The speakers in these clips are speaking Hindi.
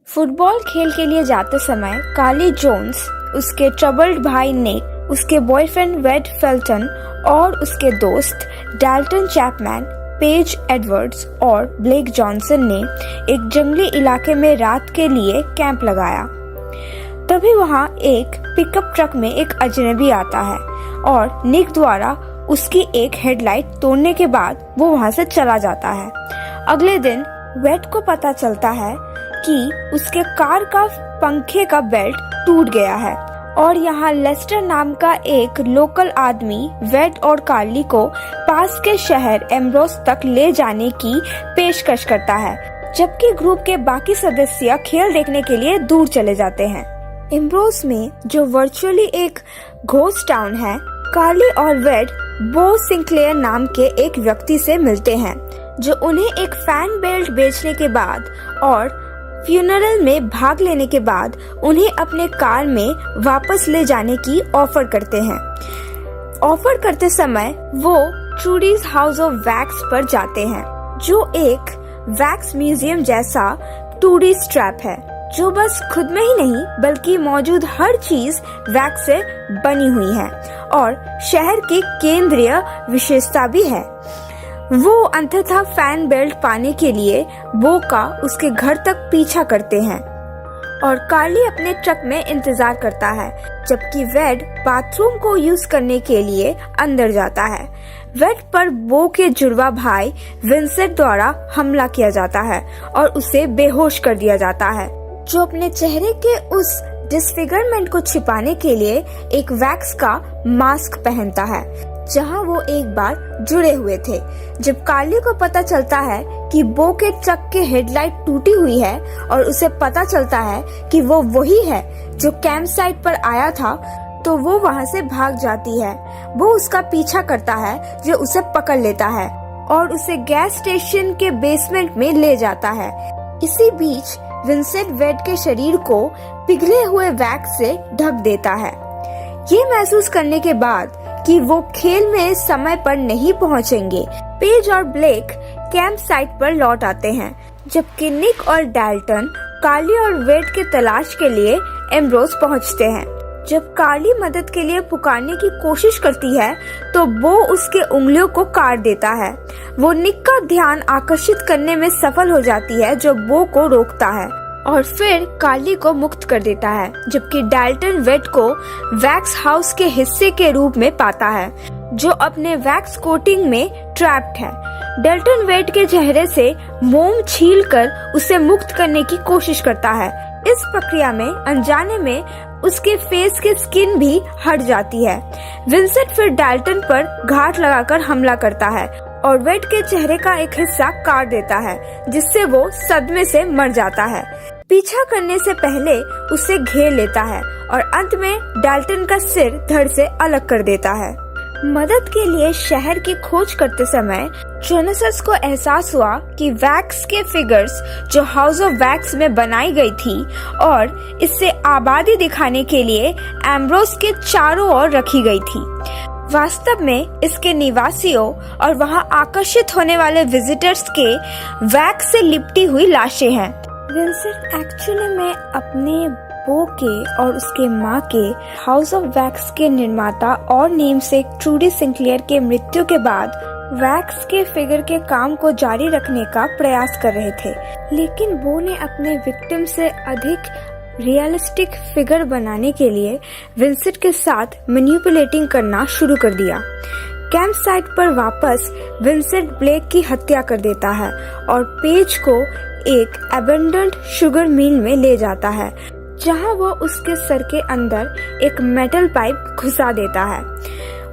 फुटबॉल खेल के लिए जाते समय कार्ली जोन्स, उसके ट्रबल्ड भाई निक, उसके बॉयफ्रेंड वेड फेल्टन और उसके दोस्त डाल्टन चैपमैन, पेज एडवर्ड्स और ब्लेक जॉनसन ने एक जंगली इलाके में रात के लिए कैंप लगाया। तभी वहां एक पिकअप ट्रक में एक अजनबी आता है और निक द्वारा उसकी एक हेडलाइट तोड़ने के बाद वो वहां से चला जाता है। अगले दिन वेड को पता चलता है कि उसके कार का पंखे का बेल्ट टूट गया है और यहाँ लेस्टर नाम का एक लोकल आदमी वेड और कार्ली को पास के शहर एम्ब्रोस तक ले जाने की पेशकश करता है, जबकि ग्रुप के बाकी सदस्य खेल देखने के लिए दूर चले जाते हैं। एम्ब्रोस में, जो वर्चुअली एक घोस्ट टाउन है, कार्ली और वेड बो सिंक्लेयर नाम के एक व्यक्ति से मिलते हैं, जो उन्हें एक फैन बेल्ट बेचने के बाद और फ्यूनरल में भाग लेने के बाद उन्हें अपने कार में वापस ले जाने की ऑफर करते हैं। ऑफर करते समय वो ट्रूडीज हाउस ऑफ वैक्स पर जाते हैं, जो एक वैक्स म्यूजियम जैसा टूरिस्ट ट्रैप है, जो बस खुद में ही नहीं बल्कि मौजूद हर चीज वैक्स से बनी हुई है और शहर की केंद्रीय विशेषता भी है। वो अंततः फैन बेल्ट पाने के लिए बो का उसके घर तक पीछा करते हैं और कार्ली अपने ट्रक में इंतजार करता है, जबकि वेड बाथरूम को यूज करने के लिए अंदर जाता है। वेड पर बो के जुड़वा भाई विंसेंट द्वारा हमला किया जाता है और उसे बेहोश कर दिया जाता है, जो अपने चेहरे के उस डिसफिगरमेंट को छिपाने के लिए एक वैक्स का मास्क पहनता है, जहां वो एक बार जुड़े हुए थे। जब कार्ली को पता चलता है कि बो के ट्रक के हेडलाइट टूटी हुई है और उसे पता चलता है कि वो वही है जो कैंप साइट पर आया था, तो वो वहां से भाग जाती है। वो उसका पीछा करता है, जो उसे पकड़ लेता है और उसे गैस स्टेशन के बेसमेंट में ले जाता है। इसी बीच विंसेंट वेड के शरीर को पिघले हुए वैक्स से ढक देता है। ये महसूस करने के बाद कि वो खेल में समय पर नहीं पहुंचेंगे, पेज और ब्लेक कैंप साइट पर लौट आते हैं, जबकि निक और डाल्टन कार्ली और वेड के तलाश के लिए एम्ब्रोस पहुंचते हैं। जब कार्ली मदद के लिए पुकारने की कोशिश करती है, तो बो उसके उंगलियों को काट देता है। वो निक का ध्यान आकर्षित करने में सफल हो जाती है, जो बो को रोकता है और फिर कार्ली को मुक्त कर देता है, जबकि डाल्टन वेड को वैक्स हाउस के हिस्से के रूप में पाता है, जो अपने वैक्स कोटिंग में ट्रैप्ड है। डाल्टन वेड के चेहरे से मोम छीलकर उसे मुक्त करने की कोशिश करता है। इस प्रक्रिया में अनजाने में उसके फेस की स्किन भी हट जाती है। विंसेंट फिर डाल्टन पर घात लगाकर हमला करता है और वेड के चेहरे का एक हिस्सा काट देता है, जिससे वो सदमे से मर जाता है। पीछा करने से पहले उसे घेर लेता है और अंत में डाल्टन का सिर धड़ से अलग कर देता है। मदद के लिए शहर की खोज करते समय जोनासस को एहसास हुआ कि वैक्स के फिगर्स जो हाउस ऑफ वैक्स में बनाई गई थी और इससे आबादी दिखाने के लिए एम्ब्रोस के चारों ओर रखी गई थी, वास्तव में इसके निवासियों और वहां आकर्षित होने वाले विजिटर्स के वैक्स से लिपटी हुई लाशें हैं। विंसेंट एक्चुअली में अपने बो के और उसके माँ के हाउस ऑफ वैक्स के निर्माता और नेमसेक ट्रूडी सिंक्लेयर के मृत्यु के बाद वैक्स के फिगर के काम को जारी रखने का प्रयास कर रहे थे, लेकिन बो ने अपने विक्टिम से अधिक रियलिस्टिक फिगर बनाने के लिए विंसेंट के साथ मैनिपुलेटिंग करना शुरू कर दिया। कैंप साइट पर वापस विंसेंट ब्लेक की हत्या कर देता है और पेज को एक अबेंडन्ड शुगर मिल में ले जाता है, जहां वो उसके सर के अंदर एक मेटल पाइप घुसा देता है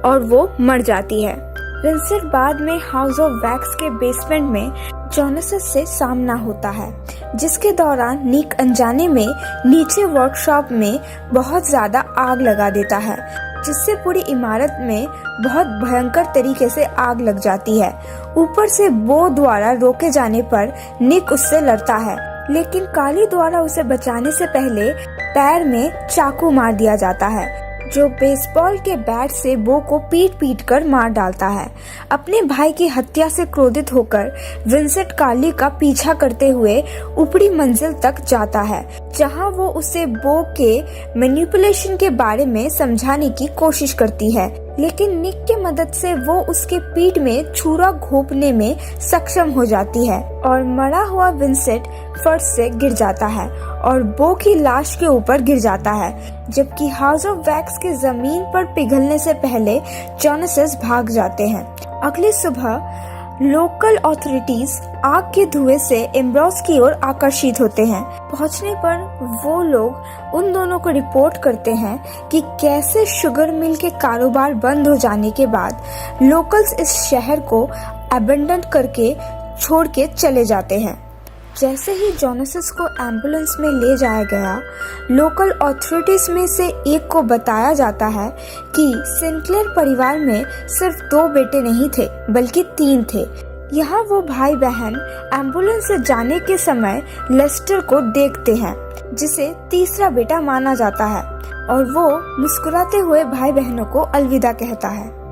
और वो मर जाती है। विंसेंट बाद में हाउस ऑफ वैक्स के बेसमेंट में जोनासस से सामना होता है, जिसके दौरान निक अनजाने में नीचे वर्कशॉप में बहुत ज्यादा आग लगा देता है, जिससे पूरी इमारत में बहुत भयंकर तरीके से आग लग जाती है। ऊपर से बो द्वारा रोके जाने पर निक उससे लड़ता है, लेकिन कार्ली द्वारा उसे बचाने से पहले पैर में चाकू मार दिया जाता है, जो बेसबॉल के बैट से बो को पीट कर मार डालता है। अपने भाई की हत्या से क्रोधित होकर विंसेंट कार्ली का पीछा करते हुए ऊपरी मंजिल तक जाता है, जहां वो उसे बो के मैनिपुलेशन के बारे में समझाने की कोशिश करती है, लेकिन निक के मदद से वो उसके पीठ में छुरा घोंपने में सक्षम हो जाती है और मरा हुआ विंसेंट फर्श से गिर जाता है और बो की लाश के ऊपर गिर जाता है, जबकि हाउस ऑफ वैक्स के जमीन पर पिघलने से पहले जॉनसेस भाग जाते हैं। अगली सुबह लोकल अथॉरिटीज आग के धुएं से एम्ब्रोस की ओर आकर्षित होते हैं। पहुंचने पर वो लोग उन दोनों को रिपोर्ट करते हैं कि कैसे शुगर मिल के कारोबार बंद हो जाने के बाद लोकल्स इस शहर को अबेंडन करके छोड़ के चले जाते हैं। जैसे ही जॉनसेस को एम्बुलेंस में ले जाया गया, लोकल अथॉरिटीज में से एक को बताया जाता है कि सिंक्लेयर परिवार में सिर्फ 2 बेटे नहीं थे बल्कि 3 थे। यहाँ वो भाई बहन एम्बुलेंस से जाने के समय लेस्टर को देखते हैं, जिसे तीसरा बेटा माना जाता है, और वो मुस्कुराते हुए भाई बहनों को अलविदा कहता है।